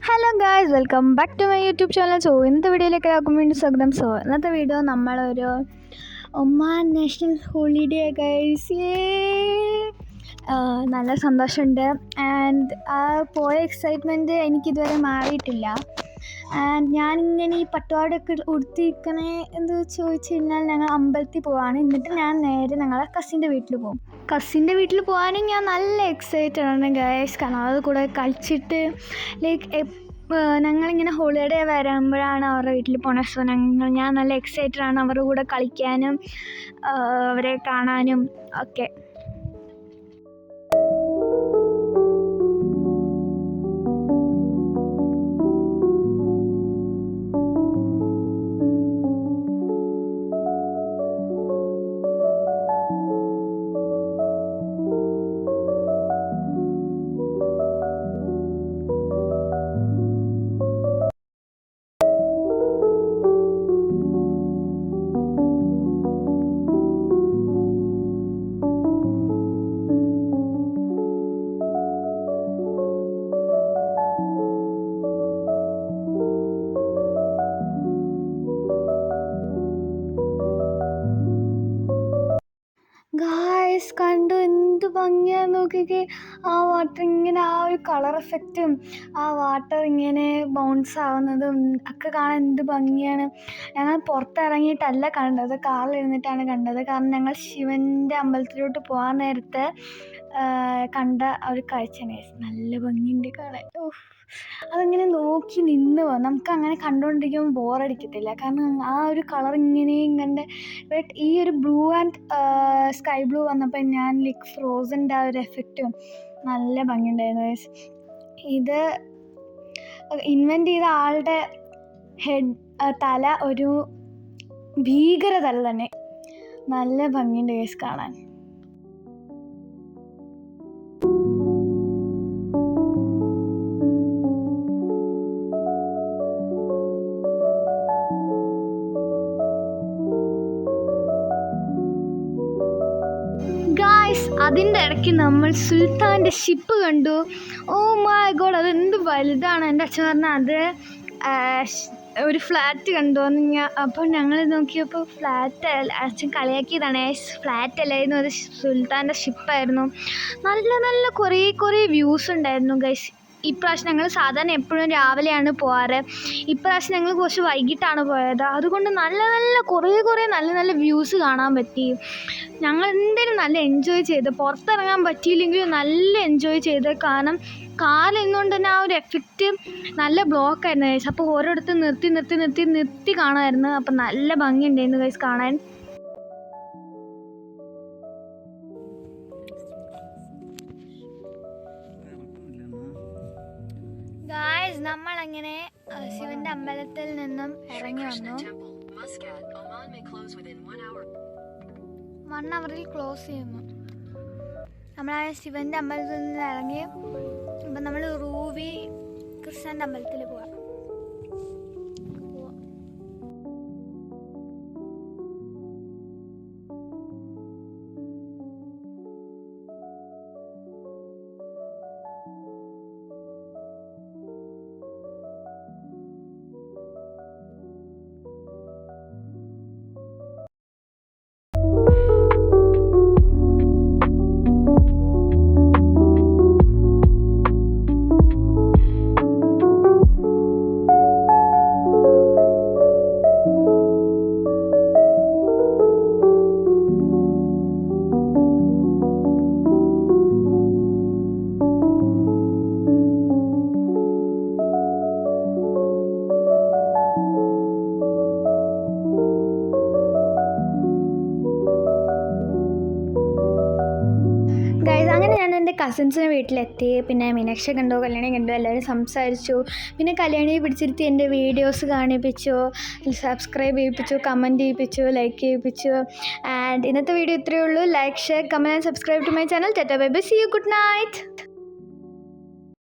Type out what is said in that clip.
Hello guys, welcome back to my YouTube channel. ഇന്നത്തെ വീഡിയോയിലേക്ക് എല്ലാവർക്കും വേണ്ടി സ്വാഗതം. ഇന്നത്തെ വീഡിയോ നമ്മളൊരു ഒമാൻ നാഷണൽ ഹോളിഡേ ഗൈസ്. നല്ല സന്തോഷമുണ്ട്. ആൻഡ് ആ പോയ എക്സൈറ്റ്മെൻറ്റ് എനിക്കിതുവരെ മാറിയിട്ടില്ല. ആൻഡ് ഞാനിങ്ങനെ ഈ പട്ടുപാടൊക്കെ ഉടുത്തിരിക്കണേ എന്ന് ചോദിച്ചു കഴിഞ്ഞാൽ ഞങ്ങൾ അമ്പലത്തിൽ പോവാണ്. എന്നിട്ട് ഞാൻ നേരെ ഞങ്ങളെ കസിൻ്റെ വീട്ടിൽ പോകും. കസിൻ്റെ വീട്ടിൽ പോകാനും ഞാൻ നല്ല എക്സൈറ്റഡ് ആണ് ഗൈസ്. കാരണം അത് കൂടെ കളിച്ചിട്ട് ലൈക്ക് ഞങ്ങളിങ്ങനെ ഹോളിഡേ വരുമ്പോഴാണ് അവരുടെ വീട്ടിൽ പോകണത്. സോ ഞാൻ നല്ല എക്സൈറ്റഡ് ആണ് അവരുടെ കൂടെ കളിക്കാനും അവരെ കാണാനും ഒക്കെ. ഗായ്സ് കണ്ടു, എന്ത് ഭംഗിയാന്ന് നോക്കിക്കേ. ആ വാട്ടർ ഇങ്ങനെ, ആ ഒരു കളർ എഫക്റ്റും ആ വാട്ടർ ഇങ്ങനെ ബൗൺസ് ആവുന്നതും ഒക്കെ കാണാൻ എന്ത് ഭംഗിയാണ്. ഞങ്ങൾ പുറത്തിറങ്ങിയിട്ടല്ല കണ്ടത്, കാറിലിരുന്നിട്ടാണ് കണ്ടത്. കാരണം ഞങ്ങൾ ശിവൻ്റെ അമ്പലത്തിലോട്ട് പോകാൻ നേരത്തെ കണ്ട ഒരു കാഴ്ചയാണ്. നല്ല ഭംഗിയുണ്ട് കാണാൻ. അതങ്ങനെ നോക്കി നിന്ന് പോകും. നമുക്കങ്ങനെ കണ്ടുകൊണ്ടിരിക്കുമ്പോൾ ബോറടിക്കത്തില്ല. കാരണം ആ ഒരു കളർ ഇങ്ങനെയും കണ്ട്. ബട്ട് ഈ ഒരു ബ്ലൂ ആൻഡ് സ്കൈ ബ്ലൂ വന്നപ്പോൾ ഞാൻ ലൈക്ക് ഫ്രോസൻ്റെ ആ ഒരു എഫക്റ്റും നല്ല ഭംഗിയുണ്ടായിരുന്നു. ഇത് ഇൻവെൻറ്റ് ചെയ്ത ആളുടെ തല ഒരു ഭീകര തല തന്നെ. നല്ല ഭംഗിയുണ്ട് ഗൈസ് കാണാൻ. ഗായ്സ്, അതിൻ്റെ ഇടയ്ക്ക് നമ്മൾ സുൽത്താൻ്റെ ഷിപ്പ് കണ്ടു. ഓ മൈ ഗോഡ്, അതെന്ത് വലുതാണ്. എൻ്റെ അച്ഛൻ പറഞ്ഞാൽ അത് ഒരു ഫ്ലാറ്റ് കണ്ടു എന്ന്. അപ്പോൾ ഞങ്ങൾ നോക്കിയപ്പോൾ ഫ്ലാറ്റ് അച്ഛൻ കളിയാക്കിയതാണ്. ഫ്ലാറ്റ് അല്ലായിരുന്നു, അത് സുൽത്താൻ്റെ ഷിപ്പായിരുന്നു. നല്ല നല്ല കുറേ വ്യൂസ് ഉണ്ടായിരുന്നു ഗൈസ്. ഇപ്രാവശ്യം ഞങ്ങൾ സാധാരണ എപ്പോഴും രാവിലെയാണ് പോകാറ്. ഇപ്രാവശ്യം ഞങ്ങൾ കുറച്ച് വൈകിട്ടാണ് പോയത്. അതുകൊണ്ട് കുറേ നല്ല വ്യൂസ് കാണാൻ പറ്റി. ഞങ്ങൾ എന്തായാലും നല്ല എൻജോയ് ചെയ്ത്. പുറത്തിറങ്ങാൻ പറ്റിയില്ലെങ്കിലും നല്ല എൻജോയ് ചെയ്ത്. കാരണം കാറിൽ നിന്നുകൊണ്ട് തന്നെ ആ ഒരു എഫക്റ്റ് നല്ല ബ്ലോക്കായിരുന്നു ഗൈസ്. അപ്പോൾ ഓരോരുത്തർ നിർത്തി കാണുമായിരുന്നു. അപ്പം നല്ല ഭംഗിയുണ്ടായിരുന്നു ഗൈസ് കാണാൻ. ഗായ്സ്, നമ്മളങ്ങനെ ശിവന്റെ അമ്പലത്തിൽ നിന്നും ഇറങ്ങി വന്നു. 1 hour ക്ലോസ് ചെയ്യുന്നു. നമ്മളായ ശിവന്റെ അമ്പലത്തിൽ നിന്ന് ഇറങ്ങി ഇപ്പം നമ്മൾ റൂവി കൃഷ്ണന്റെ അമ്പലത്തിൽ പോവാം. അങ്ങനെ ഞാൻ എൻ്റെ കസിൻസിൻ്റെ വീട്ടിലെത്തി. പിന്നെ മീനാക്ഷി കണ്ടു, കല്യാണി കണ്ടു, എല്ലാവരും സംസാരിച്ചു. പിന്നെ കല്യാണിയെ പിടിച്ചിരുത്തി എൻ്റെ വീഡിയോസ് കാണിപ്പിച്ചു, സബ്സ്ക്രൈബ് ചെയ്യിപ്പിച്ചു, കമൻറ്റ് ചെയ്യിപ്പിച്ചു, ലൈക്ക് ചെയ്യിപ്പിച്ചു. ആൻഡ് ഇന്നത്തെ വീഡിയോ ഇത്രയേ ഉള്ളൂ. Like, share, comment and subscribe to my channel. Tata bye bye, see you, good night.